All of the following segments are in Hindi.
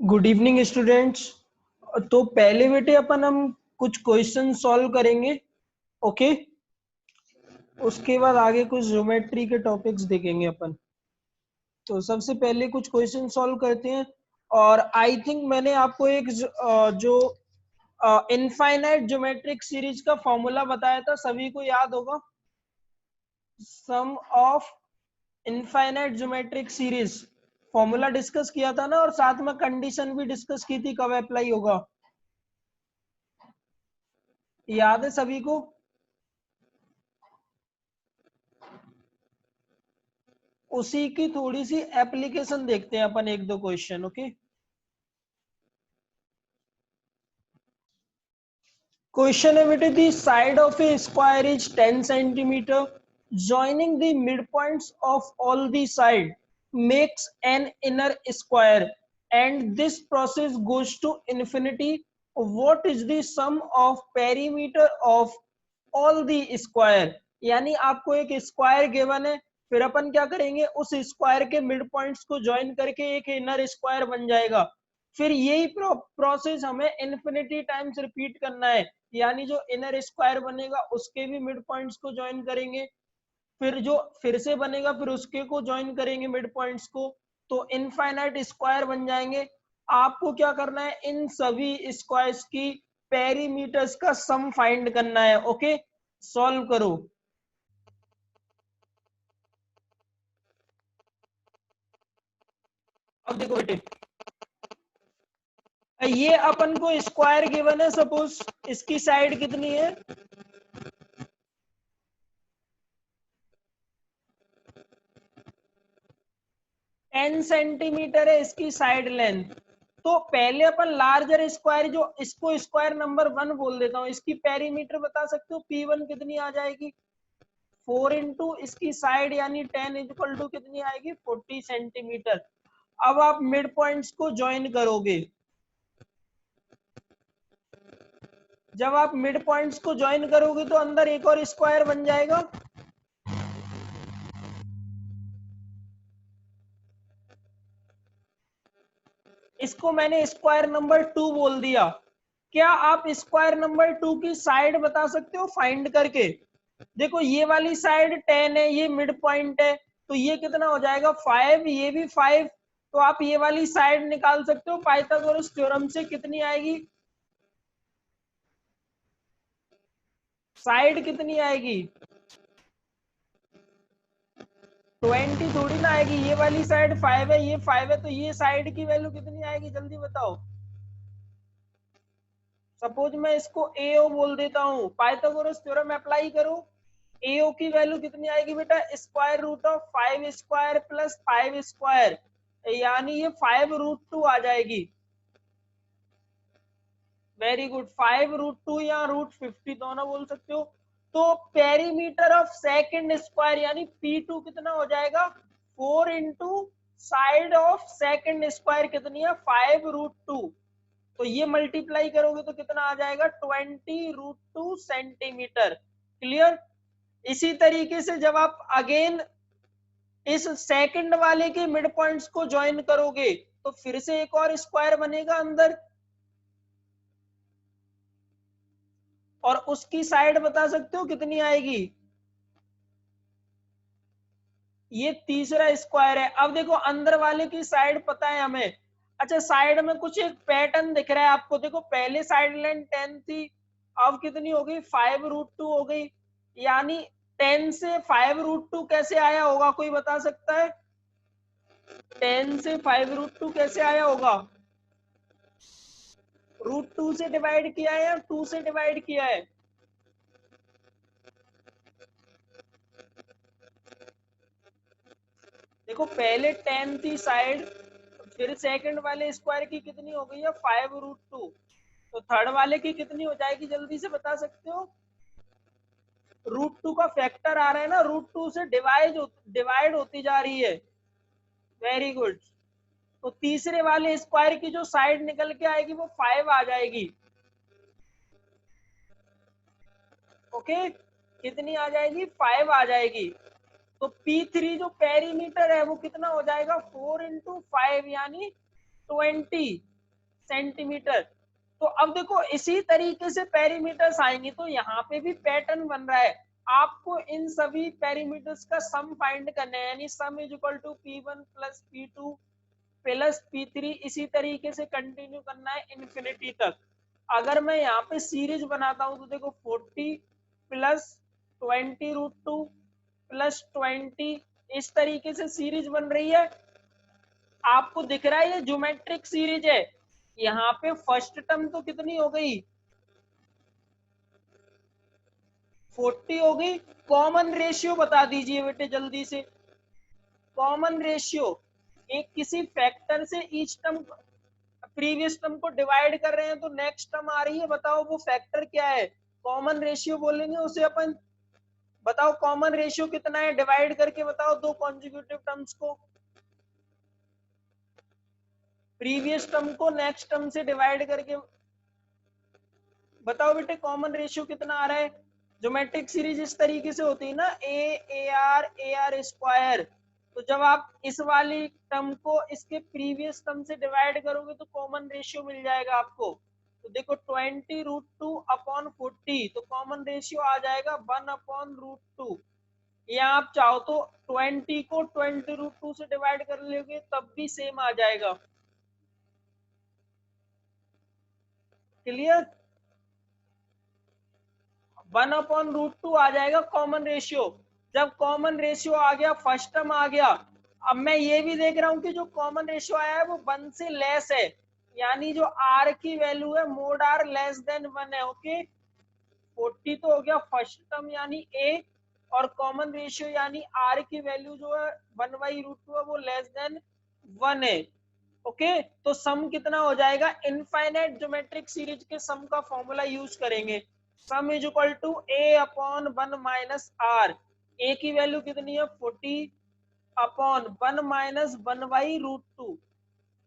Good evening students. तो पहले बेटे अपन हम कुछ क्वेश्चन सॉल्व करेंगे। ओके, उसके बाद आगे कुछ ज्योमेट्री के टॉपिक्स देखेंगे अपन। तो सबसे पहले कुछ क्वेश्चन सॉल्व करते हैं। और आई थिंक मैंने आपको एक जो इनफाइनाइट ज्योमेट्रिक सीरीज का फॉर्मूला बताया था, सभी को याद होगा। Sum of infinite geometric series formula discuss किया था ना, और साथ में कंडीशन भी डिस्कस की थी कब अप्लाई होगा। याद है सभी को? उसी की थोड़ी सी एप्लीकेशन देखते हैं अपन, एक दो क्वेश्चन। ओके, क्वेश्चन है बेटे, the side of a square is 10 centimetre, joining the midpoints of all the side makes an inner square and this process goes to infinity. What is the sum of perimeter of all the square? यानी आपको एक स्क्वायर गिवन है, फिर अपन क्या करेंगे, उस स्क्वायर के मिड पॉइंट्स को ज्वाइन करके एक इनर स्क्वायर बन जाएगा। फिर यही प्रोसेस हमें इन्फिनिटी टाइम्स रिपीट करना है, यानी जो इनर स्क्वायर बनेगा उसके भी मिड पॉइंट्स को ज्वाइन करेंगे, फिर जो फिर से बनेगा फिर उसके को ज्वाइन करेंगे मिड पॉइंट्स को, तो इनफाइनाइट स्क्वायर बन जाएंगे। आपको क्या करना है, इन सभी स्क्वायर्स की पेरीमीटर्स का सम फाइंड करना है। ओके, सॉल्व करो। अब देखो बेटे, ये अपन को स्क्वायर गिवन है, सपोज इसकी साइड कितनी है, 10 सेंटीमीटर है इसकी साइड लेंथ। तो पहले अपन लार्जर स्क्वायर, जो इसको स्क्वायर नंबर 1 बोल देता हूँ, इसकी पेरीमीटर बता सकते हो, P1 कितनी आ जाएगी, 4 इंटू इसकी साइड यानी 10 इक्वल टू कितनी आएगी, 40 सेंटीमीटर। अब आप मिड पॉइंट्स को ज्वाइन करोगे, जब आप मिड पॉइंट्स को ज्वाइन करोगे तो अंदर एक और स्क्वायर बन जाएगा। इसको मैंने स्क्वायर नंबर 2 बोल दिया। क्या आप स्क्वायर नंबर 2 की साइड बता सकते हो फाइंड करके? देखो ये वाली साइड 10 है, ये मिड पॉइंट है, तो ये कितना हो जाएगा, 5, ये भी 5। तो आप ये वाली साइड निकाल सकते हो पाइथागोरस थ्योरम से, कितनी आएगी, साइड कितनी आएगी, 20 थोड़ी ना आएगी। ये वाली साइड 5 है, ये 5 है, तो ये साइड की वैल्यू कितनी आएगी, जल्दी बताओ। सपोज मैं इसको AO बोल देता हूँ, पाइथागोरस थ्योरम अप्लाई करो, AO की वैल्यू कितनी आएगी बेटा, square root of 5 square plus 5 square, यानी ये 5 रूट 2 आ जाएगी। वेरी गुड, 5 रूट 2 या रूट 50 दोनों बोल सकते हो। तो पेरीमीटर ऑफ सेकंड स्क्वायर यानी P2 कितना हो जाएगा, 4 into side of second square कितनी है, 5 रूट 2। तो ये मल्टीप्लाई करोगे तो कितना आ जाएगा, 20 रूट 2 सेंटीमीटर। क्लियर? इसी तरीके से जब आप अगेन इस सेकंड वाले के मिड पॉइंट्स को ज्वाइन करोगे तो फिर से एक और स्क्वायर बनेगा अंदर, और उसकी साइड बता सकते हो कितनी आएगी, ये तीसरा स्क्वायर है। अब देखो अंदर वाले की साइड पता है हमें। अच्छा, साइड में कुछ एक पैटर्न दिख रहा है आपको, देखो पहले साइड लेंथ 10 थी, अब कितनी हो गई, 5 रूट 2 हो गई। यानी 10 से 5 रूट 2 कैसे आया होगा, कोई बता सकता है? 10 से 5 रूट 2 कैसे आया होगा, रूट 2 से डिवाइड किया है या 2 से डिवाइड किया है? देखो पहले 10 थी साइड, फिर सेकंड वाले स्क्वायर की कितनी हो गई है, 5 रूट 2। तो थर्ड वाले की कितनी हो जाएगी, जल्दी से बता सकते हो? रूट 2 का फैक्टर आ रहा है ना, रूट 2 से डिवाइड होती जा रही है। Very good. तो तीसरे वाले स्क्वायर की जो साइड निकल के आएगी वो 5 आ जाएगी। ओके, कितनी आ जाएगी, 5 आ जाएगी। तो P3 जो पेरीमीटर है वो कितना हो जाएगा, 4 इंटू 5 यानी 20। सेंटीमीटर। तो अब देखो इसी तरीके से पेरीमीटर्स आएंगे, तो यहाँ पे भी पैटर्न बन रहा है। आपको इन सभी पेरीमीटर्स का सम फाइंड करना है, यानी sum is equal to P1 plus P2 plus P3, इसी तरीके से कंटिन्यू करना है इन्फिनिटी तक। अगर मैं यहाँ पे सीरीज बनाता हूँ तो देखो 40 प्लस 20√2 प्लस 20, इस तरीके से सीरीज बन रही है। आपको दिख रहा है ये ज्योमेट्रिक सीरीज है। यहाँ पे फर्स्ट टर्म तो कितनी हो गई, 40 हो गई। कॉमन रेशियो बता दीजिए बेटे जल्दी से। कॉमन रेशियो, एक किसी फैक्टर से ईच टर्म प्रीवियस टर्म को डिवाइड कर रहे हैं तो नेक्स्ट टर्म आ रही है, बताओ वो फैक्टर क्या है। कॉमन रेशियो बोलेंगे उसे अपन। बताओ कॉमन रेशियो कितना है, डिवाइड करके बताओ दो कॉन्जिक्यूटिव टर्म्स को, प्रीवियस टर्म को नेक्स्ट टर्म से डिवाइड करके बताओ बेटे कॉमन रेशियो कितना आ रहा है। ज्योमेट्रिक सीरीज इस तरीके से होती है ना, ए आर स्क्वायर। तो जब आप इस वाली टर्म को इसके प्रीवियस टर्म से डिवाइड करोगे तो कॉमन रेशियो मिल जाएगा आपको। तो देखो 20√2 अपॉन 40, तो कॉमन रेशियो आ जाएगा 1/√2। या आप चाहो तो 20 को 20√2 से डिवाइड कर लोगे तब भी सेम आ जाएगा। क्लियर, 1/√2 आ जाएगा कॉमन रेशियो। जब कॉमन रेशियो आ गया, फर्स्ट टर्म आ गया, अब मैं ये भी देख रहा हूं कि जो कॉमन रेशियो आया है वो 1 से लेस है, यानी जो आर की वैल्यू है मोड आर लेस देन 1 है। ओके, 40 तो हो गया फर्स्ट टर्म यानी ए, और कॉमन रेशियो यानी आर की वैल्यू जो है 1/√2 है वो लेस देन 1 है। ओके, तो सम कितना हो जाएगा, इनफाइनाइट ज्योमेट्रिक सीरीज के सम का फॉर्मूला यूज करेंगे। Sum is equal to a upon 1 minus r. A की वैल्यू कितनी है 40 अपॉन 1 माइनस 1/√2,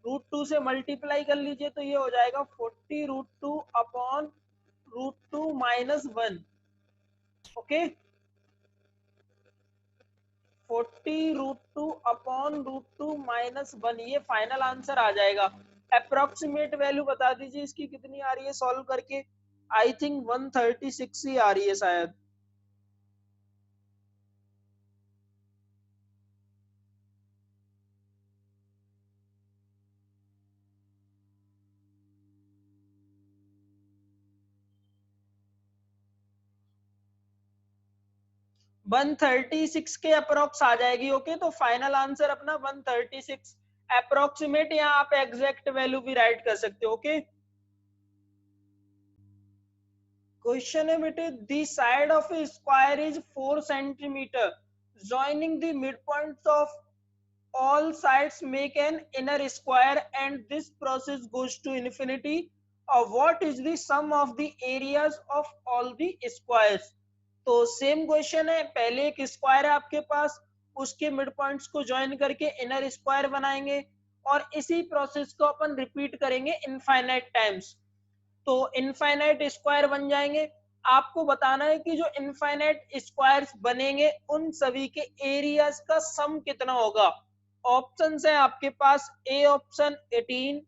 √2 से मल्टीप्लाई कर लीजिए तो ये हो जाएगा 40√2 upon √2 minus 1। Okay, 40√2 upon √2 minus 1, ये फाइनल आंसर आ जाएगा। अप्रोक्सीमेट वैल्यू बता दीजिए इसकी कितनी आ रही है सॉल्व करके। आई थिंक 136 ही आ रही है शायद। वन 136 के अप्रोक्स आ जाएगी। ओके, तो फाइनल आंसर अपना 136। अप्रोक्सीमेट यहाँ आप एग्जैक्ट वैल्यू भी राइट कर सकते हो। ओके, क्वेश्चन है बेटे, the side of a square is 4 centimetre, joining the midpoints of all sides make an inner square and this process goes to infinity. What is the sum of the areas of all the squares? तो सेम क्वेश्चन है, पहले एक स्क्वायर है आपके पास, उसके मिड पॉइंट्स को ज्वाइन करके इनर स्क्वायर बनाएंगे और इसी प्रोसेस को अपन रिपीट करेंगे इनफाइनाइट टाइम्स, तो इनफाइनाइट स्क्वायर बन जाएंगे। आपको बताना है कि जो इनफाइनाइट स्क्वायर्स बनेंगे उन सभी के एरियाज का सम कितना होगा। ऑप्शन है आपके पास, A option 18,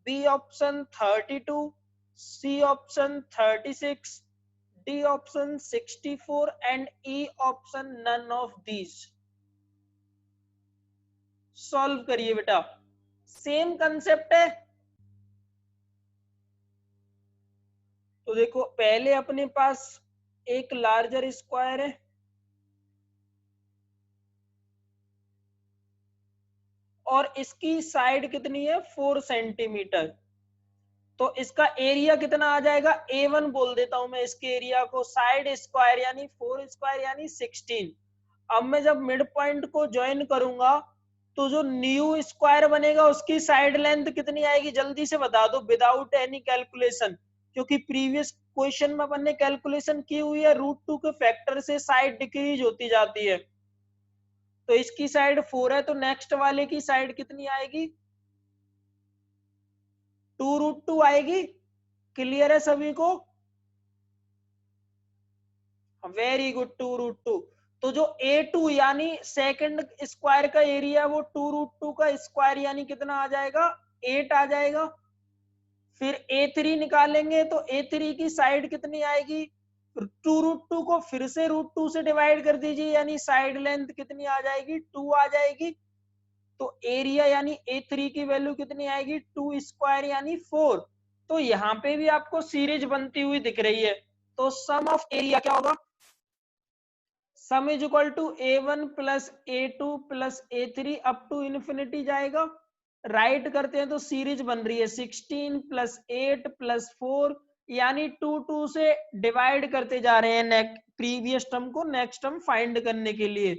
B option 32, C option 36, D option 64 and E option none of these. Solve करिए बेटा, सेम कंसेप्ट है। तो देखो पहले अपने पास एक लार्जर स्क्वायर है और इसकी साइड कितनी है 4 सेंटीमीटर, तो इसका एरिया कितना आ जाएगा, A1 बोल देता हूं मैं इसके एरिया को। साइड स्क्वायर यानी 4 स्क्वायर यानी 16। अब मैं जब मिड पॉइंट को ज्वाइन करूंगा तो जो न्यू स्क्वायर बनेगा उसकी साइड लेंथ कितनी आएगी, जल्दी से बता दो विदाउट एनी कैलकुलेशन, क्योंकि प्रीवियस क्वेश्चन में अपन ने कैलकुलेशन की हुई है, √2 के फैक्टर से साइड डिक्रीज होती जाती है। तो इसकी साइड 4 है, तो नेक्स्ट वाले की साइड कितनी आएगी, 2√2 आएगी। क्लियर है सभी को, वेरी गुड, 2√2। तो जो A2 यानी सेकंड स्क्वायर का एरिया वो 2√2 का स्क्वायर यानी कितना आ जाएगा, 8 आ जाएगा। फिर A3 निकालेंगे तो A3 की साइड कितनी आएगी, 2√2 को फिर से √2 से डिवाइड कर दीजिए, यानी साइड लेंथ कितनी आ जाएगी, 2 आ जाएगी। तो एरिया यानी A3 की वैल्यू कितनी आएगी, 2 स्क्वायर यानी 4। तो यहाँ पे भी आपको सीरीज बनती हुई दिख रही है। तो सम ऑफ एरिया क्या होगा, sum is equal to A1 plus A2 plus A3 up to infinity जाएगा। राइट करते हैं तो सीरीज बन रही है 16 प्लस 8 प्लस 4, यानी 2 से डिवाइड करते जा रहे हैं प्रीवियस टर्म को नेक्स्ट टर्म फाइंड करने के लिए।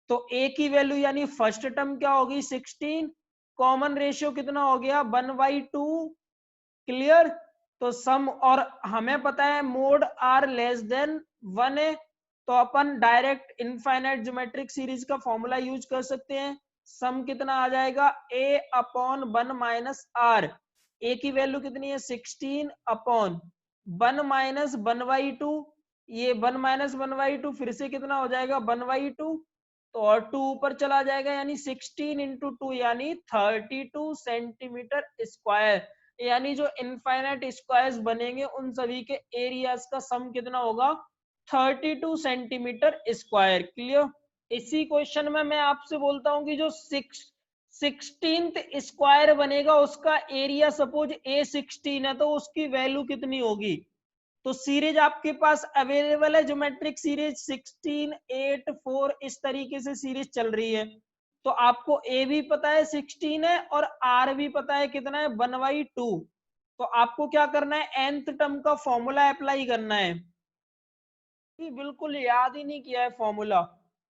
तो A की वैल्यू यानी फर्स्ट टर्म क्या होगी 16, कॉमन रेशियो कितना हो गया 1/2, क्लियर। तो सम, और हमें पता है मोड आर लेस देन 1 है, तो अपन डायरेक्ट इनफाइनाइट ज्योमेट्रिक सीरीज का फॉर्मूला यूज कर सकते हैं। सम कितना आ जाएगा a upon 1 minus r, a की वैल्यू कितनी है 16 अपॉन 1 माइनस 1/2, ये 1 माइनस 1/2 फिर से कितना हो जाएगा 1/2, तो और 2 ऊपर चला जाएगा, यानी 16 इंटू 2 यानी 32 सेंटीमीटर स्क्वायर। यानी जो इनफाइनाइट स्क्वायर्स बनेंगे उन सभी के एरियाज का सम कितना होगा 32 सेंटीमीटर स्क्वायर, क्लियर। इसी क्वेश्चन में मैं आपसे बोलता हूं कि जो 16th स्क्वायर बनेगा उसका एरिया सपोज A16 है, तो उसकी वैल्यू कितनी होगी। तो सीरीज आपके पास अवेलेबल है, ज्योमेट्रिक सीरीज 16, 8, 4 इस तरीके से सीरीज चल रही है। तो आपको ए भी पता है 16 है और आर भी पता है कितना है 1/2। तो आपको क्या करना है nth टर्म का फॉर्मूला अप्लाई करना है। बिल्कुल याद ही नहीं किया है फॉर्मूला।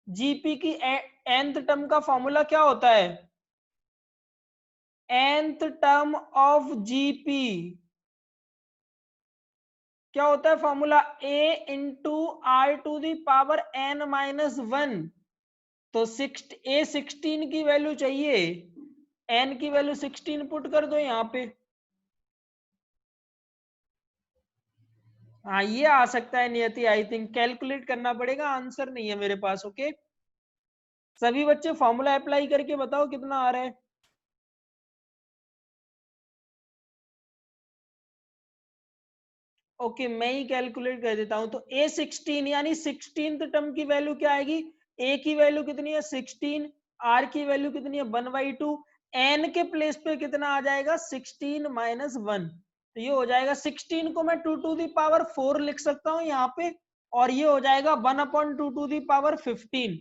जीपी की nth टर्म का फॉर्मूला क्या होता है, nth टर्म ऑफ जीपी क्या होता है formula, a into r to the power n-1। तो A16 की वैल्यू चाहिए, n की वैल्यू 16 पुट कर दो यहाँ पे। हाँ ये आ सकता है नियति, आई थिंक कैलकुलेट करना पड़ेगा, आंसर नहीं है मेरे पास। ओके सभी बच्चे फॉर्मूला अप्लाई करके बताओ कितना आ रहा है। ओके मैं ही कैलकुलेट कर देता हूं। तो A16 यानी 16th टर्म की वैल्यू क्या आएगी, a की वैल्यू कितनी है 16, r की वैल्यू कितनी है 1/2, n के प्लेस पे कितना आ जाएगा 16 माइनस 1। तो ये हो जाएगा 16 को मैं 2 टू दी पावर 4 लिख सकता हूँ यहाँ पे, और ये हो जाएगा 1/2 टू दी पावर 15।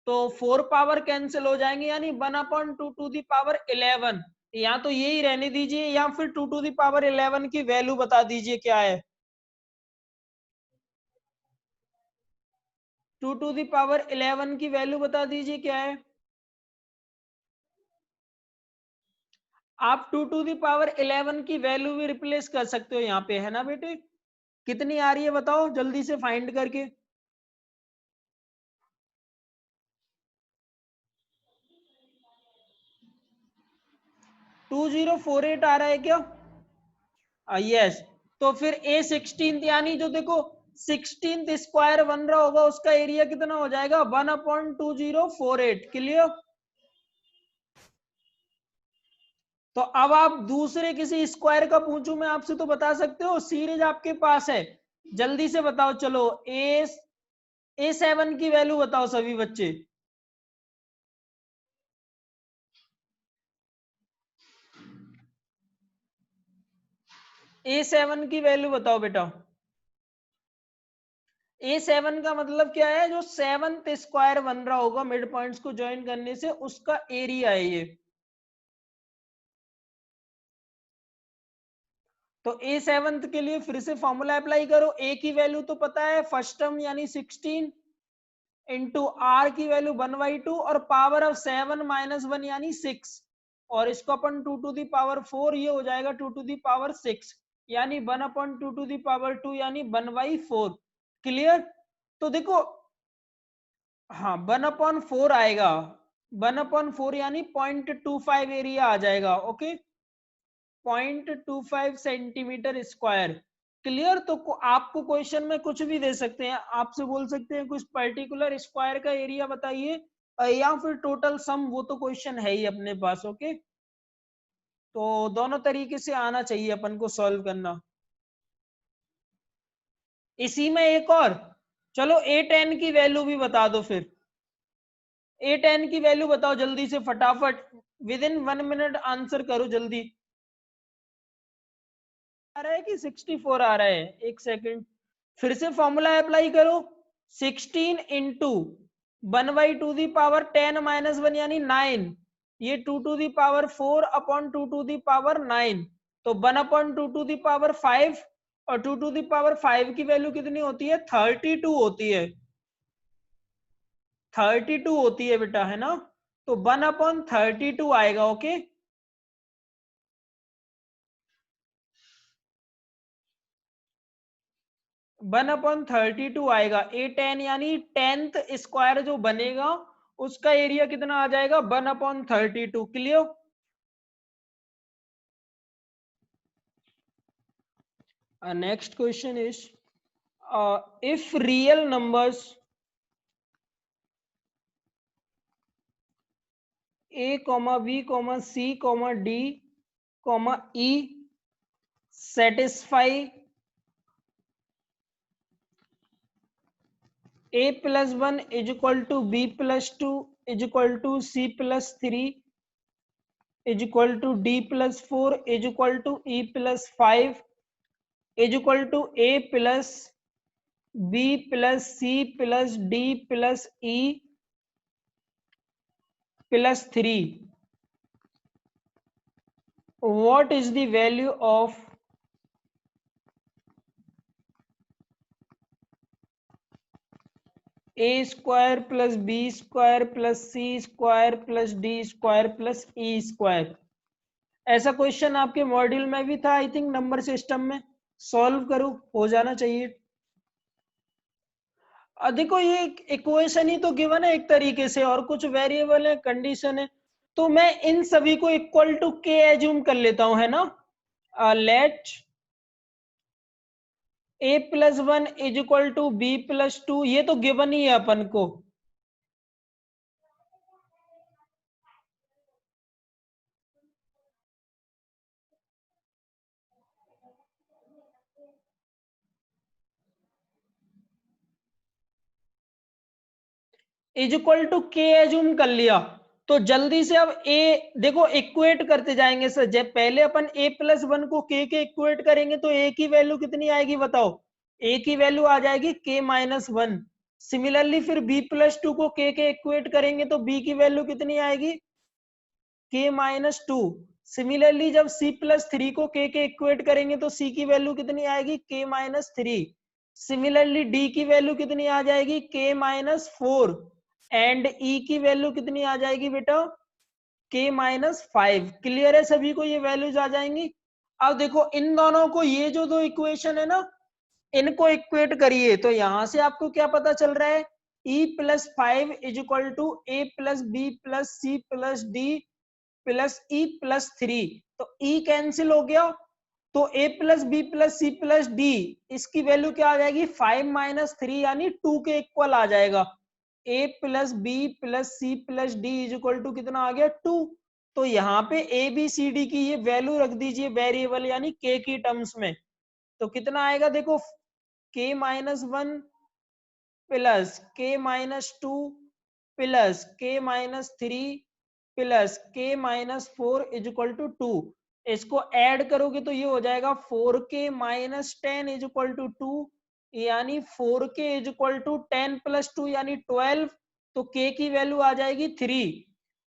तो 4 पावर कैंसिल हो जाएंगे, यानी 1/2 टू दी पावर 11। या तो यही रहने दीजिए या फिर 2 टू दी पावर 11 की वैल्यू बता दीजिए क्या है। 2 टू दी पावर 11 की वैल्यू बता दीजिए क्या है। आप 2 टू दी पावर 11 की वैल्यू भी रिप्लेस कर सकते हो यहाँ पे, है ना बेटे। कितनी आ रही है बताओ जल्दी से फाइंड करके। 2048 आ रहा है क्या, यस। तो फिर A16 यानी जो देखो 16th स्क्वायर बन रहा होगा उसका एरिया कितना हो जाएगा 1/2048, क्लियर। तो अब आप दूसरे किसी स्क्वायर का पूछूं मैं आपसे तो बता सकते हो, सीरीज आपके पास है, जल्दी से बताओ चलो। A7 की वैल्यू बताओ सभी बच्चे। A7 की वैल्यू बताओ बेटा। A7 का मतलब क्या है, जो 7th स्क्वायर बन रहा होगा मिड पॉइंट्स को ज्वाइन करने से उसका एरिया है ये। तो A7 के लिए फिर से फॉर्मूला अप्लाई करो। A की वैल्यू तो पता है फर्स्ट टर्म यानी 16 इंटू आर की वैल्यू 1/2 और पावर ऑफ 7 माइनस 1 यानी 6, और इसको अपन 2 टू दी पावर 4, ये हो जाएगा 2 टू दी पावर 6, यानी 1/2 टू दी पावर 2 यानी 1/4, क्लियर। तो देखो हाँ 1/4 आएगा, 1/4 यानी 0.25 एरिया आ जाएगा। Okay 0.25 centimetre square, clear. तो आपको क्वेश्चन में कुछ भी दे सकते हैं, आपसे बोल सकते हैं कुछ पर्टिकुलर स्क्वायर का एरिया बताइए, या फिर टोटल सम, वो तो क्वेश्चन है ही अपने पास। ओके तो दोनों तरीके से आना चाहिए अपन को सॉल्व करना। इसी में एक और, चलो A10 की वैल्यू भी बता दो फिर। A10 की वैल्यू बताओ जल्दी से फटाफट, विद इन 1 मिनट आंसर करो जल्दी। आ रहा है कि 64 आ रहा है? एक सेकंड, फिर से फॉर्मूला अप्लाई करो। 16 इंटू 1/2 10 - 1 यानी 9, ये 2 to the power 4/2 to the power 9, तो 1/2 to the power 5, और 2 to the power 5 की वैल्यू कितनी होती है? 32 होती है। 32 होती है बेटा, है ना? तो 1/32 आएगा। ओके, 1/32 आएगा। A10 यानी 10th स्क्वायर जो बनेगा उसका एरिया कितना आ जाएगा? 1/32। Clear? Next question is, if real numbers a, b, c, d, e satisfy a plus 1 is equal to b plus 2 is equal to c plus 3 is equal to d plus 4 is equal to e plus 5 is equal to a plus b plus c plus d plus e plus 3, what is the value of a square plus b square plus c square plus d square plus e square? ऐसा क्वेश्चन आपके मॉड्यूल में भी था आई थिंक, नंबर सिस्टम में। सॉल्व करो, हो जाना चाहिए। देखो ये इक्वेशन ही तो गिवन है एक तरीके से, और कुछ वेरिएबल है, कंडीशन है, तो मैं इन सभी को इक्वल टू के एज्यूम कर लेता हूं, है ना? Let a plus 1 is equal to b plus 2, ये तो गिवन ही है अपन को। इज इक्वल टू के एज्यूम कर लिया, तो जल्दी से अब a देखो इक्वेट करते जाएंगे सर। जब पहले अपन a प्लस 1 को k के इक्वेट करेंगे तो a की वैल्यू कितनी आएगी बताओ? a की वैल्यू आ जाएगी k माइनस 1। सिमिलरली फिर b प्लस 2 को k के इक्वेट करेंगे तो b की वैल्यू कितनी आएगी? k minus 2। सिमिलरली जब c प्लस 3 को k के इक्वेट करेंगे तो c की वैल्यू कितनी आएगी? k minus 3। सिमिलरली d की वैल्यू कितनी आ जाएगी? k minus 4। एंड e की वैल्यू कितनी आ जाएगी बेटा? k minus 5। क्लियर है सभी को? ये वैल्यूज आ जाएंगी। अब देखो इन दोनों को, ये जो दो इक्वेशन है ना, इनको इक्वेट करिए तो यहां से आपको क्या पता चल रहा है? e plus 5 is equal to a plus b plus c plus d plus e plus 3। तो e कैंसिल हो गया, तो a plus b plus c plus d, इसकी वैल्यू क्या आ जाएगी? 5 माइनस 3 यानी 2 के इक्वल आ जाएगा। a plus b plus c plus d is equal to कितना आ गया? 2। तो यहाँ पे ए बी सी डी की ये वैल्यू रख दीजिए वेरिएबल यानी k की टर्म्स में, तो कितना आएगा देखो? k minus 1 plus k minus 2 plus k minus 3 plus k minus 4 is equal to 2। इसको ऐड करोगे तो ये हो जाएगा 4k minus 10 is equal to 2, यानी 4k is equal to 10 plus 2 यानी 12। तो k की वैल्यू आ जाएगी 3।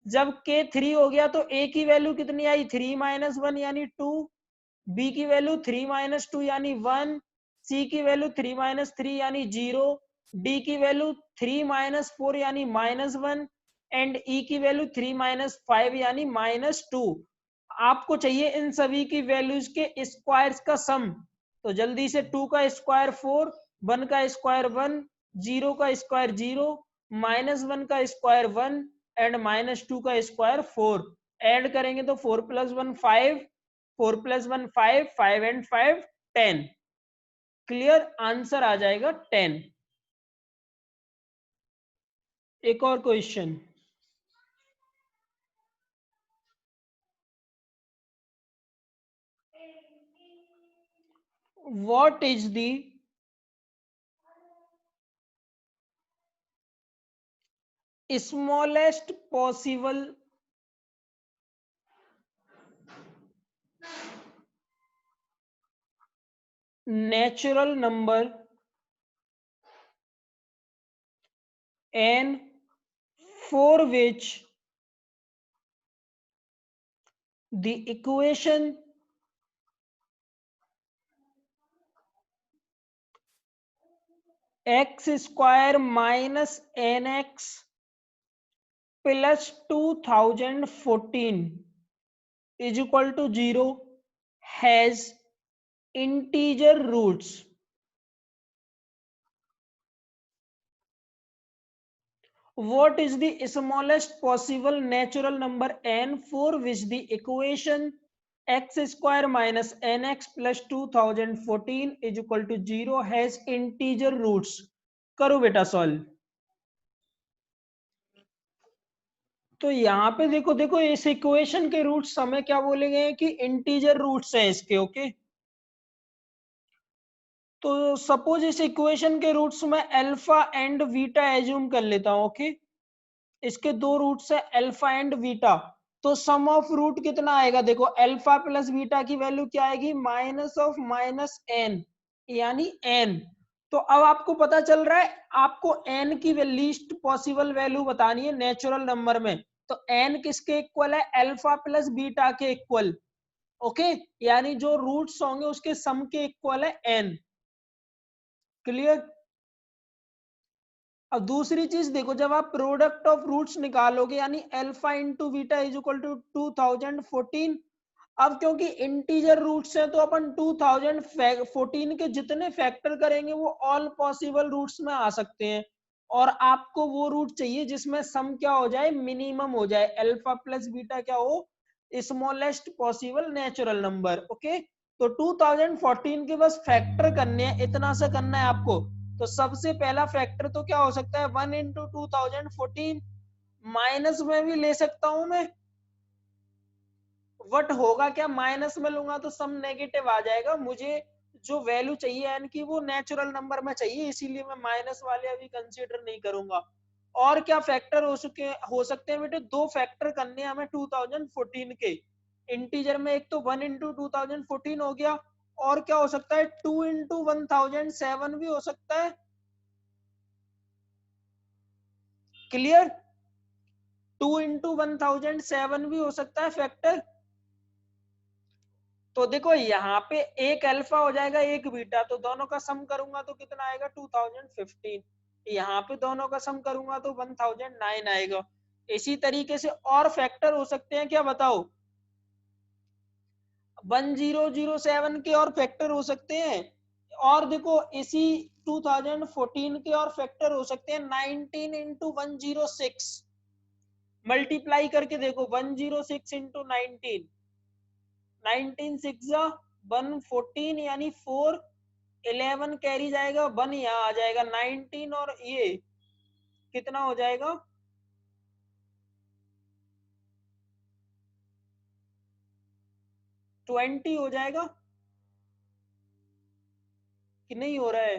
जब k 3 हो गया तो a की वैल्यू कितनी आई? 3 माइनस 1 यानी 2, b की वैल्यू 3 माइनस 2 यानी 1, c की वैल्यू 3 माइनस 3 यानी 0, d की वैल्यू 3 माइनस 4 यानी माइनस 1, एंड e की वैल्यू 3 माइनस 5 यानी माइनस 2। आपको चाहिए इन सभी की वैल्यूज के स्क्वायर्स का सम, तो जल्दी से 2 का स्क्वायर 4, 1 का स्क्वायर 1, 0 का स्क्वायर 0, माइनस 1 का स्क्वायर 1 एंड माइनस 2 का स्क्वायर 4। ऐड करेंगे तो 4 plus 1 5, 4 plus 1 5, 5 and 5 10। Clear? Answer आ जाएगा 10। एक और question, what is the smallest possible natural number n for which the equation x square minus nx plus 2014 is equal to 0 has integer roots? What is the smallest possible natural number n for which the equation x square minus nx plus 2014 is equal to 0 has integer roots? करो बेटा सॉल्व। तो यहाँ पे देखो देखो इस इक्वेशन के रूट्स हमें क्या बोले गए हैं कि इंटीजर रूट्स हैं इसके। ओके, तो सपोज इस इक्वेशन के रूट्स में अल्फा एंड बीटा एज्यूम कर लेता हूं। ओके, इसके दो रूट्स है अल्फा एंड बीटा, तो सम ऑफ रूट कितना आएगा? देखो अल्फा प्लस बीटा की वैल्यू क्या आएगी? माइनस ऑफ माइनस एन, यानी एन। तो अब आपको पता चल रहा है आपको एन की लीस्ट पॉसिबल वैल्यू बतानी है नेचुरल नंबर में। तो एन किसके इक्वल है? अल्फा प्लस बीटा के इक्वल। ओके, यानी जो रूट्स होंगे उसके सम के इक्वल है एन। क्लियर? अब दूसरी चीज देखो, जब आप प्रोडक्ट ऑफ रूट्स निकालोगे यानी alpha into beta is equal to 2014। अब क्योंकि इंटीजर रूट्स हैं तो अपन 2014 के जितने फैक्टर करेंगे वो ऑल पॉसिबल रूट्स में आ सकते हैं। और आपको वो रूट चाहिए जिसमें सम क्या हो जाए? मिनिमम हो जाए, अल्फा प्लस बीटा क्या हो? Smallest possible natural number. Okay, तो 2014 के बस फैक्टर करने हैं, इतना सा करना है आपको। तो सबसे पहला फैक्टर तो क्या हो सकता है? 1 इंटू 2014। माइनस में भी ले सकता हूं मैं, बट होगा क्या? माइनस में लूंगा तो सम नेगेटिव आ जाएगा। मुझे जो वैल्यू चाहिए एन की वो नेचुरल नंबर में चाहिए, इसीलिए मैं माइनस वाले अभी कंसीडर नहीं करूंगा। और क्या फैक्टर हो सकते हैं बेटे? दो फैक्टर करने हैं हमें 2014 के इंटीजर में। एक तो 1 इंटू 2014 हो गया, और क्या हो सकता है? 2 इंटू 1007 भी हो सकता है। क्लियर? 2 इंटू 1007 भी हो सकता है फैक्टर। तो देखो यहाँ पे एक अल्फा हो जाएगा एक बीटा, तो दोनों का सम करूंगा तो कितना आएगा? 2015। यहाँ पे दोनों का सम करूंगा तो 1009 आएगा। इसी तरीके से और फैक्टर हो सकते हैं, क्या बताओ? 1007 के और फैक्टर हो सकते हैं। और देखो इसी 2014 के और फैक्टर हो सकते हैं 19 इंटू 106। मल्टीप्लाई करके देखो 106 इंटू 19, 19 सिक्स 114 यानी 4, 11 कैरी जाएगा, 1 यहाँ आ जाएगा 19, और ये कितना हो जाएगा? 20 हो जाएगा कि नहीं हो रहा है?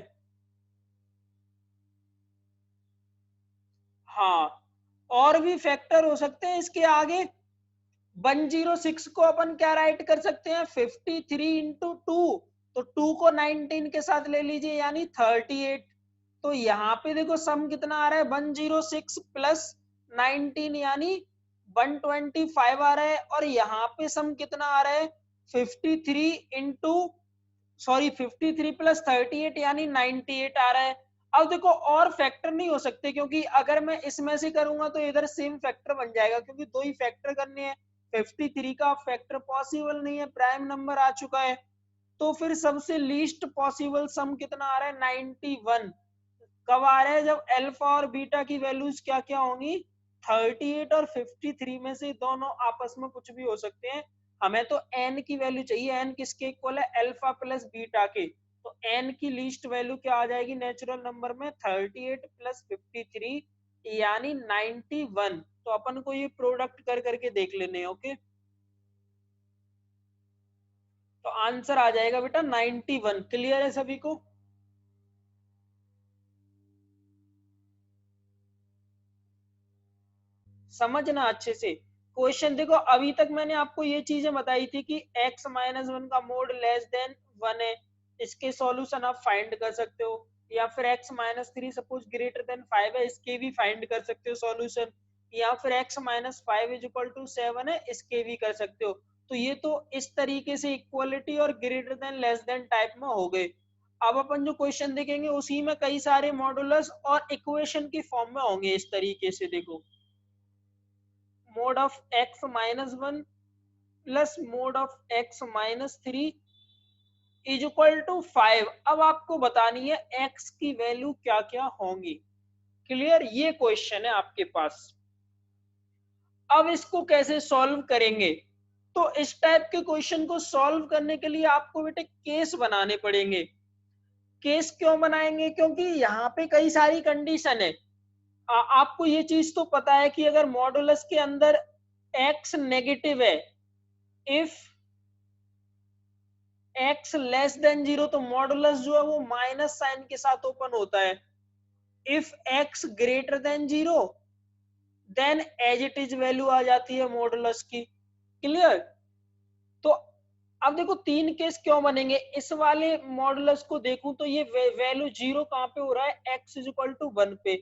हाँ, और भी फैक्टर हो सकते हैं इसके आगे। 106 को अपन क्या राइट कर सकते हैं? 53 इंटू 2, तो 2 को 19 के साथ ले लीजिए यानी 38। तो यहाँ पे देखो सम कितना आ रहा है? 106 प्लस 19 यानी 125 आ रहा है। और यहाँ पे सम कितना आ रहा है? 53 इंटू, सॉरी 53 प्लस 38 यानी 98 आ रहा है। अब देखो और फैक्टर नहीं हो सकते, क्योंकि अगर मैं इसमें से करूंगा तो इधर सेम फैक्टर बन जाएगा, क्योंकि दो ही फैक्टर करने हैं। 53 का फैक्टर पॉसिबल नहीं है, प्राइम नंबर आ चुका है। तो फिर सबसे लीस्ट पॉसिबल सम कितना आ रहा है? 91। कब आ रहा है? जब अल्फा और बीटा की वैल्यूज क्या क्या होंगी? 38 और 53 में से दोनों आपस में कुछ भी हो सकते हैं। हमें तो एन की वैल्यू चाहिए। एन किसके इक्वल है? अल्फा प्लस बीटा के। तो एन की लीस्ट वैल्यू क्या आ जाएगी नेचुरल नंबर में? 38 प्लस 53 यानी 91। तो अपन को ये प्रोडक्ट कर करके देख लेने। ओके, तो आंसर आ जाएगा बेटा 91। क्लियर है सभी को? समझना अच्छे से क्वेश्चन। देखो अभी तक मैंने आपको ये चीजें बताई थी कि x माइनस वन का मोड लेस देन वन है, इसके सॉल्यूशन आप फाइंड कर सकते हो, या फिर x minus three suppose greater than five है, इसके भी फाइंड कर सकते हो सॉल्यूशन, या फिर x minus five is equal to seven है, इसके भी कर सकते हो। तो ये तो इस तरीके से इक्वलिटी और greater than less than type में हो गए। अब अपन जो क्वेश्चन देखेंगे उसी में कई सारे मॉडुलस और इक्वेशन की फॉर्म में होंगे इस तरीके से। देखो mod of x minus one plus mod of x minus three is equal to five. अब आपको बतानी है x की वैल्यू क्या क्या होंगी। क्लियर? ये क्वेश्चन है आपके पास। अब इसको कैसे सॉल्व करेंगे? तो इस टाइप के क्वेश्चन को सॉल्व करने के लिए आपको बेटे केस बनाने पड़ेंगे। केस क्यों बनाएंगे? क्योंकि यहाँ पे कई सारी कंडीशन है। आपको ये चीज तो पता है कि अगर मॉडुलस के अंदर x नेगेटिव है, if x less than zero, तो मॉडुलस जो है वो माइनस साइन के साथ ओपन होता है। If x greater than zero then as it is value आ जाती है मॉडुलस की। क्लियर? तो अब देखो तीन केस क्यों बनेंगे। इस वाले मॉडुलस को देखूं तो ये वैल्यू जीरो कहां पे हो रहा है, x is equal to one पे,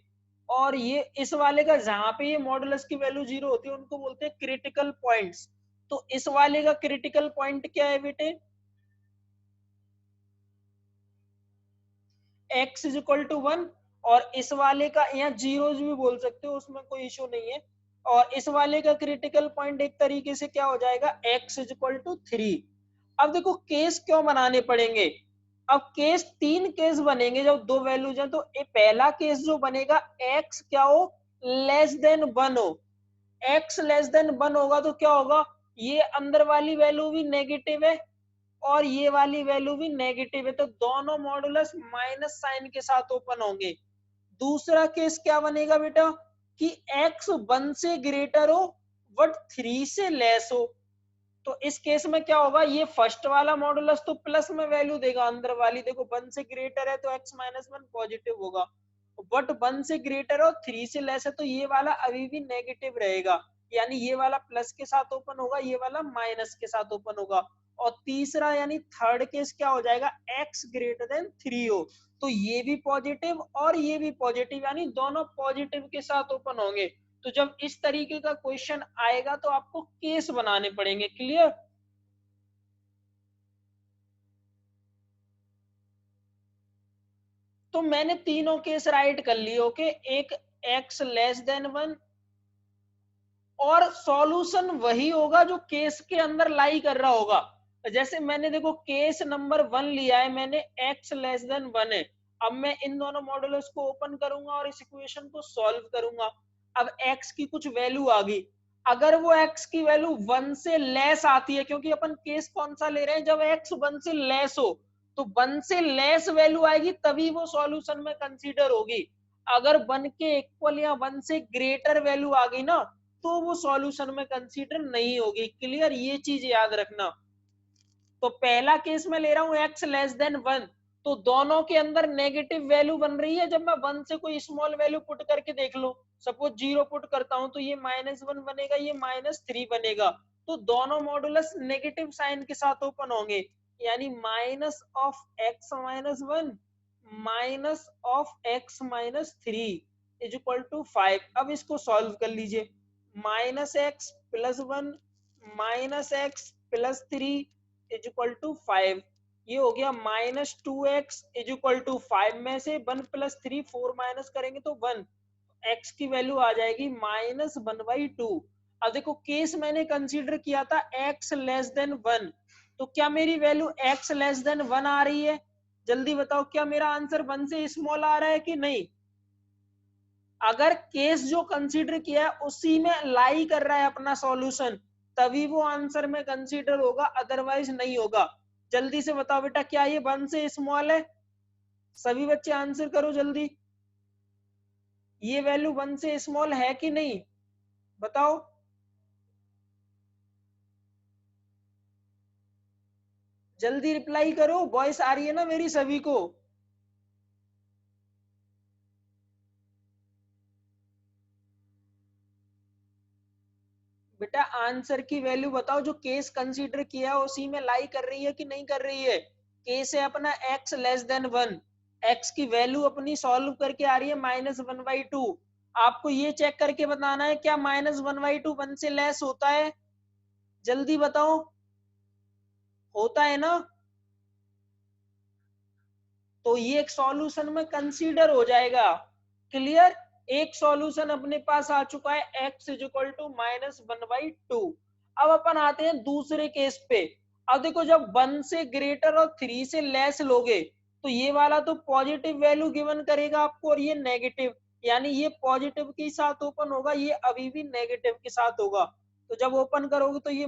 और ये इस वाले का जहां पे ये मॉडुलस की वैल्यू जीरो होती है उनको बोलते हैं क्रिटिकल पॉइंट्स। तो इस वाले का क्रिटिकल पॉइंट क्या है बेटे, x is equal to one, और इस वाले का यहाँ जीरो भी बोल सकते हो, उसमें कोई इशू नहीं है। और इस वाले का क्रिटिकल पॉइंट एक तरीके से क्या हो जाएगा, x is equal to three. अब देखो केस क्यों बनाने पड़ेंगे। अब केस तीन केस बनेंगे जब दो वैल्यूज हैं। तो पहला केस जो बनेगा x क्या हो, लेस देन वन हो। x लेस देन वन होगा तो क्या होगा, ये अंदर वाली वैल्यू भी नेगेटिव है और ये वाली वैल्यू भी नेगेटिव है, तो दोनों मॉडुलस माइनस साइन के साथ ओपन होंगे। दूसरा केस क्या बनेगा बेटा, कि x वन से ग्रेटर हो बट थ्री से लेस हो। तो इस केस में क्या होगा, ये फर्स्ट वाला मॉडुलस तो प्लस में वैल्यू देगा, अंदर वाली देखो वन से ग्रेटर है तो x माइनस वन पॉजिटिव होगा, बट वन से ग्रेटर और थ्री से लेस है तो ये वाला अभी भी नेगेटिव रहेगा, यानी ये वाला प्लस के साथ ओपन होगा, ये वाला माइनस के साथ ओपन होगा। और तीसरा यानी थर्ड केस क्या हो जाएगा, x ग्रेटर देन थ्री हो, तो ये भी पॉजिटिव और ये भी पॉजिटिव, यानी दोनों पॉजिटिव के साथ ओपन होंगे। तो जब इस तरीके का क्वेश्चन आएगा तो आपको केस बनाने पड़ेंगे। क्लियर? तो मैंने तीनों केस राइट कर लिए। ओके, एक x लेस देन वन, और सॉल्यूशन वही होगा जो केस के अंदर लाई कर रहा होगा। जैसे मैंने देखो केस नंबर वन लिया है मैंने, x लेस देन वन है। अब मैं इन दोनों मॉडुलस को ओपन करूंगा और इस इक्वेशन को सॉल्व करूंगा। अब x की कुछ वैल्यू आ गई, अगर वो x की वैल्यू वन से लेस आती है, क्योंकि अपन केस कौन सा ले रहे हैं, जब x वन से लेस हो, तो वन से लेस वैल्यू आएगी तभी वो सॉल्यूशन में कंसीडर होगी। अगर वन के इक्वल या वन से ग्रेटर वैल्यू आ गई ना, तो वो सॉल्यूशन में कंसीडर नहीं होगी। क्लियर? ये चीज याद रखना। तो पहला केस में ले रहा हूं x लेस देन वन, तो दोनों के अंदर नेगेटिव वैल्यू बन रही है। जब मैं वन से कोई स्मॉल वैल्यू पुट करके देख लो, सपोज जीरो पुट करता हूं, तो ये माइनस वन बनेगा, ये माइनस थ्री बनेगा, तो दोनों मॉडुलस नेगेटिव साइन के साथ ओपन होंगे, यानी minus of x minus one minus of x minus three is equal to five. अब इसको सॉल्व कर लीजिए, minus x plus one minus x plus three is equal to five. ये हो गया minus two x is equal to five, में से one plus three four minus करेंगे तो वन, एक्स की वैल्यू आ जाएगी माइनस वन बाई टू। अब देखो केस मैंने कंसीडर किया था एक्स लेस देन वन, तो क्या मेरी वैल्यू एक्स लेस देन वन आ रही है? जल्दी बताओ, क्या मेरा आंसर वन से स्मॉल आ रहा है कि नहीं? अगर केस जो कंसीडर किया है उसी में लाई कर रहा है अपना सॉल्यूशन, तभी वो आंसर में कंसीडर होगा, अदरवाइज नहीं होगा। जल्दी से बताओ बेटा, क्या ये वन से स्मॉल है? सभी बच्चे आंसर करो जल्दी, ये वैल्यू वन से स्मॉल है कि नहीं, बताओ। जल्दी रिप्लाई करो, वॉइस आ रही है ना मेरी सभी को? बेटा आंसर की वैल्यू बताओ, जो केस कंसीडर किया है उसी में लाई कर रही है कि नहीं कर रही है? केस है अपना x लेस देन 1, x की वैल्यू अपनी सॉल्व करके आ रही है -1/2। आपको ये चेक करके बताना है क्या -1/2 1 से लेस होता है? जल्दी बताओ, होता है ना? तो ये एक सॉल्यूशन में कंसीडर हो जाएगा। क्लियर? एक सॉल्यूशन अपने पास आ चुका है, x इज इक्वल टू -1/2। अब अपन आते हैं दूसरे केस पे। अब देखो, जब 1 से ग्रेटर और 3 से लेस लोगे तो ये वाला तो पॉजिटिव वैल्यू गिवन करेगा आपको, और ये नेगेटिव, यानी ये पॉजिटिव के साथ ओपन होगा, ये अभी भी नेगेटिव के साथ होगा। तो जब ओपन करोगे तो ये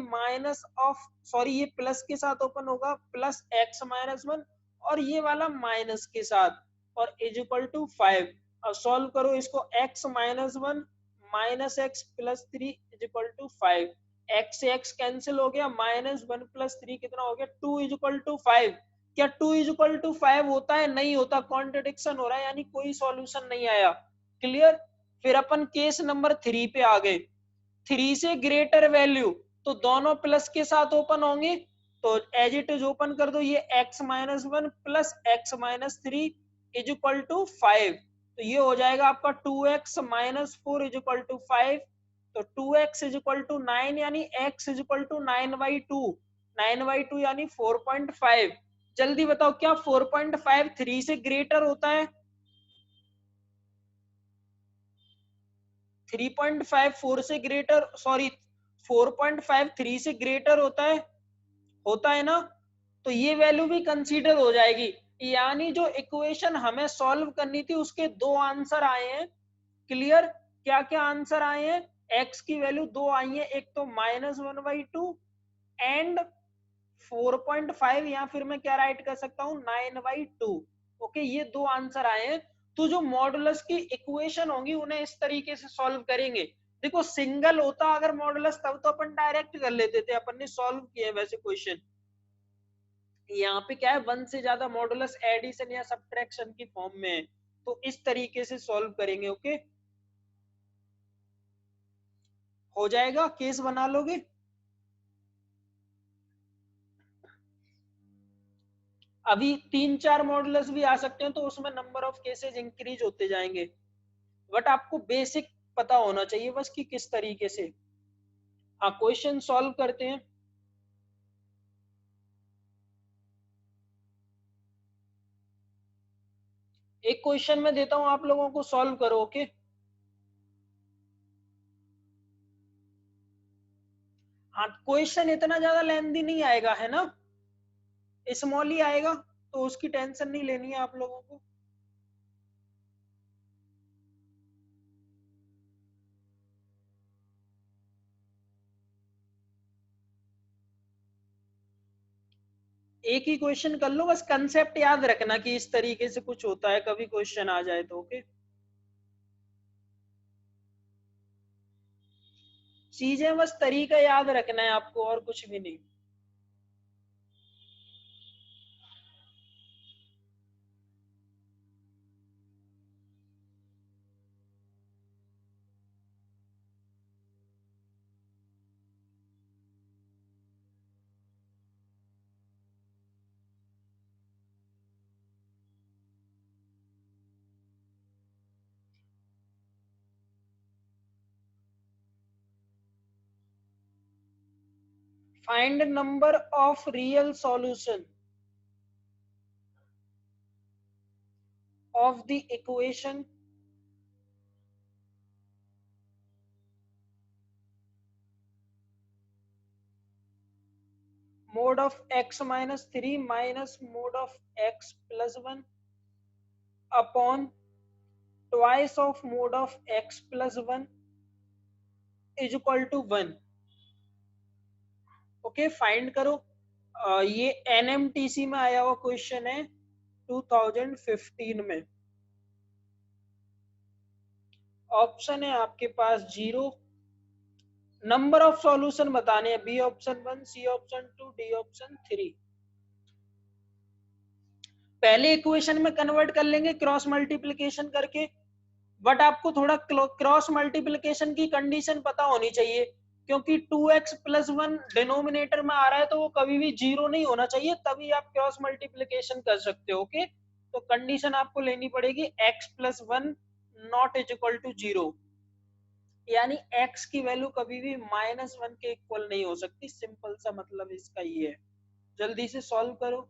ये प्लस के साथ ओपन होगा, +x-1, और ये वाला माइनस के साथ, और इज इक्वल टू 5। अब सॉल्व करो इसको, x-1 -x+3 is equal to 5। x से x कैंसिल हो गया, -1 + 3 कितना हो गया, 2 इज इक्वल टू 5। क्या 2 इज इक्वल टू 5 होता है? नहीं होता, कॉन्ट्रडिक्शन हो रहा है, यानी कोई सॉल्यूशन नहीं आया। क्लियर? फिर अपन केस नंबर 3 पे आ गए। 3 से ग्रेटर वैल्यू, तो दोनों प्लस के साथ ओपन होंगे, तो एज इट इज ओपन कर दो, ये x-1 + x-3 is equal to 5। तो ये हो जाएगा आपका 2x - 4 इज इक्वल टू 5। तो 2x इज इक्वल टू 9, यानी x इज इक्वल टू 9/2। 9/2 यानी 4.5। जल्दी बताओ, क्या 4.5 3 से ग्रेटर होता है? 3.5 4 से ग्रेटर, सॉरी 4.5 3 से ग्रेटर होता है? होता है ना? तो ये वैल्यू भी कंसीडर हो जाएगी। यानी जो इक्वेशन हमें सॉल्व करनी थी उसके दो आंसर आए हैं। क्लियर? क्या क्या आंसर आए हैं? x की वैल्यू दो आई है, एक तो -1/2 एंड 4.5, या फिर मैं क्या राइट कर सकता हूँ, 9/2। ओके, ये दो आंसर आए हैं। तो जो मॉडुलस की इक्वेशन होंगी उन्हें इस तरीके से सॉल्व करेंगे। देखो, सिंगल होता अगर मॉडुलस तब तो अपन डायरेक्ट कर लेते थे, अपन ने सॉल्व किए वैसे क्वेश्चन। यहाँ पे क्या है, 1 से ज्यादा मॉडुलस एडिशन या सब्ट्रैक्शन की फॉर्म में है, तो इस तरीके से सॉल्व करेंगे। ओके, हो जाएगा, केस बना लोगे। अभी 3-4 मॉडुलस भी आ सकते हैं, तो उसमें नंबर ऑफ केसेस इंक्रीज होते जाएंगे, बट आपको बेसिक पता होना चाहिए बस कि किस तरीके से। हाँ, क्वेश्चन सॉल्व करते हैं। एक क्वेश्चन में देता हूं, आप लोगों को सॉल्व करो। ओके, हाँ, क्वेश्चन इतना ज्यादा लेंथी नहीं आएगा, है ना? स्मॉल ही आएगा, तो उसकी टेंशन नहीं लेनी है आप लोगों को। एक ही क्वेश्चन कर लो, बस कंसेप्ट याद रखना कि इस तरीके से कुछ होता है, कभी क्वेश्चन आ जाए तो। ओके, चीजें बस तरीका याद रखना है आपको, और कुछ भी नहीं। Find number of real solution of the equation mod of x minus 3 minus mod of x plus 1 upon twice of mod of x plus 1 is equal to 1। Okay, find करो। ये एनएमटीसी में आया हुआ क्वेश्चन है 2015 में। ऑप्शन है आपके पास 0। नंबर ऑफ सॉल्यूशन बताने हैं, B option 1, C option 2, D option 3। पहले इक्वेशन में कन्वर्ट कर लेंगे क्रॉस मल्टीप्लिकेशन करके, बट आपको थोड़ा क्रॉस मल्टीप्लिकेशन की कंडीशन पता होनी चाहिए, क्योंकि 2x प्लस 1 डिनोमिनेटर में आ रहा है तो वो कभी भी जीरो नहीं होना चाहिए, तभी आप क्रॉस मल्टीप्लिकेशन कर सकते हो। ओके, तो कंडीशन आपको लेनी पड़ेगी x plus 1 not is equal to zero, यानी x की वैल्यू कभी भी -1 के इक्वल नहीं हो सकती। सिंपल सा मतलब इसका ये है। जल्दी से सॉल्व करो,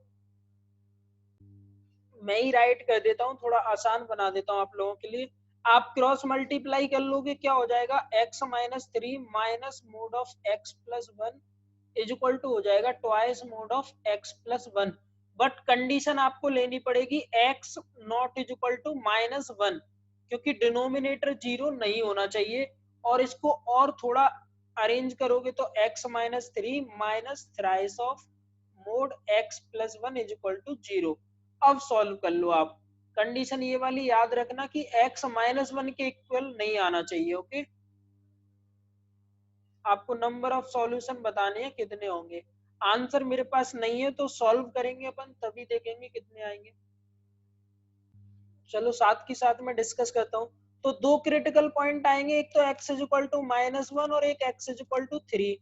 मैं ही राइट कर देता हूँ, थोड़ा आसान बना देता हूँ आप लोगों के लिए। आप क्रॉस मल्टीप्लाई कर लोगे, क्या हो जाएगा, x minus 3 minus mod of x plus 1 is equal to हो जाएगा twice mod of x plus 1। But condition आपको लेनी पड़ेगी x not is equal to -1, क्योंकि डिनोमिनेटर जीरो नहीं होना चाहिए। और इसको और थोड़ा अरेंज करोगे तो x minus 3 minus thrice of mod x plus 1 is equal to zero. अब सॉल्व कर लो आप। कंडीशन ये वाली याद रखना कि x -1 के इक्वल नहीं आना चाहिए। ओके, आपको नंबर ऑफ सॉल्यूशन बताने हैं कितने होंगे। आंसर मेरे पास नहीं है तो सॉल्व करेंगे अपन, तभी देखेंगे कितने आएंगे। चलो साथ के साथ में डिस्कस करता हूँ। तो दो क्रिटिकल पॉइंट आएंगे, एक तो x इज इक्वल टू -1 और एक x इज इक्वल टू 3।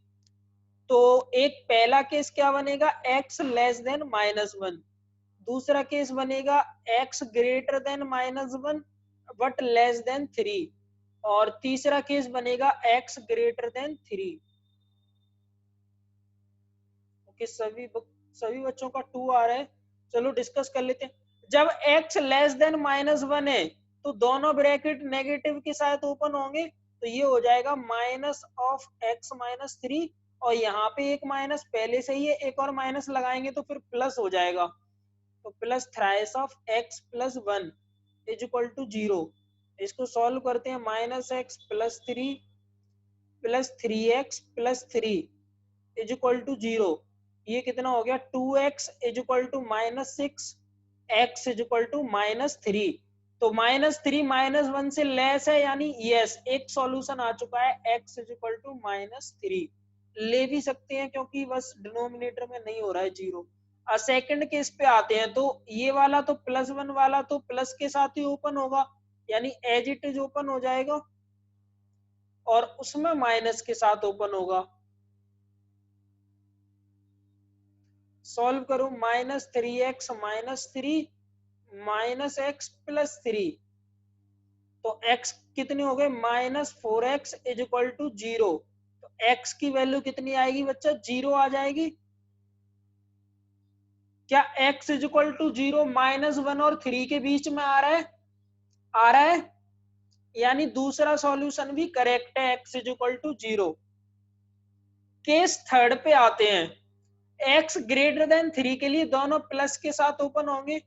तो एक पहला केस क्या बनेगा, x लेस देन -1। दूसरा केस बनेगा x greater then -1 but less than 3। और तीसरा केस बनेगा x ग्रेटर देन 3। ओके, सभी बच्चों का 2 आ रहा है। चलो डिस्कस कर लेते हैं। जब x लेस देन -1 है तो दोनों ब्रैकेट नेगेटिव के साथ ओपन होंगे, तो ये हो जाएगा माइनस ऑफ x माइनस 3। और यहाँ पे एक माइनस पहले से ही है, एक और माइनस लगाएंगे तो फिर प्लस हो जाएगा। तो plus thrice of x plus 1 is equal to zero. इसको सॉल्व करते हैं, minus x plus 3 plus 3x plus 3 is equal to zero. ये कितना हो गया, 2x is equal to -6, x is equal to -3। तो -3 -1 से लेस है, यानी यस एक सॉल्यूशन आ चुका है, x इज इक्वल टू -3। ले भी सकते हैं क्योंकि बस डिनोमिनेटर में नहीं हो रहा है जीरो। सेकंड केस पे आते हैं, तो ये वाला तो +1 वाला तो प्लस के साथ ही ओपन होगा, यानी एज इट इज ओपन हो जाएगा, और उसमें माइनस के साथ ओपन होगा। सॉल्व करो, -3x -3 -x प्लस 3। तो x कितने हो गए, -4x is equal to zero. तो x की वैल्यू कितनी आएगी बच्चा, जीरो आ जाएगी। क्या x is equal to zero -1 और 3 के बीच में आ रहा है, आ रहा है, यानी दूसरा सॉल्यूशन भी करेक्ट है, x is equal to zero. Case third पे आते हैं। x ग्रेटर देन 3 के लिए दोनों प्लस के साथ ओपन होंगे,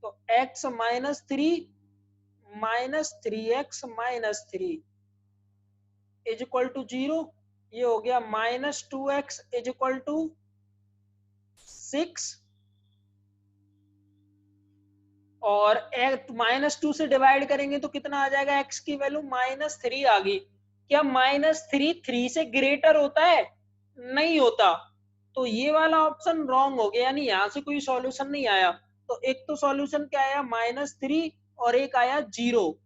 तो x -3 -3x -3 is equal to zero. ये हो गया -2x इज इक्वल टू 6, और -2 से डिवाइड करेंगे तो कितना आ जाएगा, x की वैल्यू -3 आ गई। क्या -3 3 से ग्रेटर होता है, नहीं होता। तो ये वाला ऑप्शन रॉन्ग हो गया, यानी यहाँ से कोई सॉल्यूशन नहीं आया। तो एक तो सॉल्यूशन क्या आया, -3, और एक आया जीरो।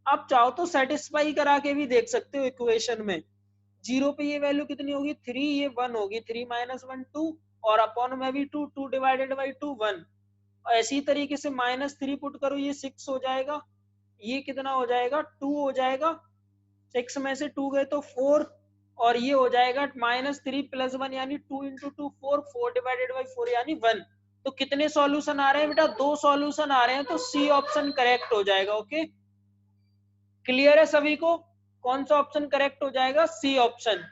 आप चाहो तो सेटिस्फाई करा के भी देख सकते हो इक्वेशन में। जीरो पे ये वैल्यू कितनी होगी, 3, ये 1 होगी, 3 -1 2, और अपॉन में भी 2, 2 डिवाइडेड बाई 2 1। ऐसी तरीके से -3 पुट करो, ये 6 हो जाएगा। ये कितना हो जाएगा, 2 हो जाएगा। 6 में से 2 गए तो 4, और ये हो जाएगा -3 प्लस 1, यानी 2 इंटू 2 4, 4 डिवाइडेड बाई 4 यानी 1। तो कितने सॉल्यूशन आ रहे हैं बेटा, 2 सॉल्यूशन आ रहे हैं, तो सी ऑप्शन करेक्ट हो जाएगा। ओके, क्लियर है सभी को, कौन सा ऑप्शन करेक्ट हो जाएगा, सी ऑप्शन।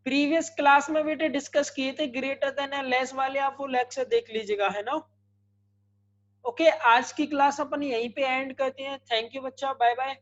प्रीवियस क्लास में बेटे डिस्कस किए थे ग्रेटर देन या लेस वाले, आप वो लेक्चर देख लीजिएगा, है ना। ओके, आज की क्लास अपन यहीं पे एंड करते हैं। थैंक यू बच्चा, बाय बाय।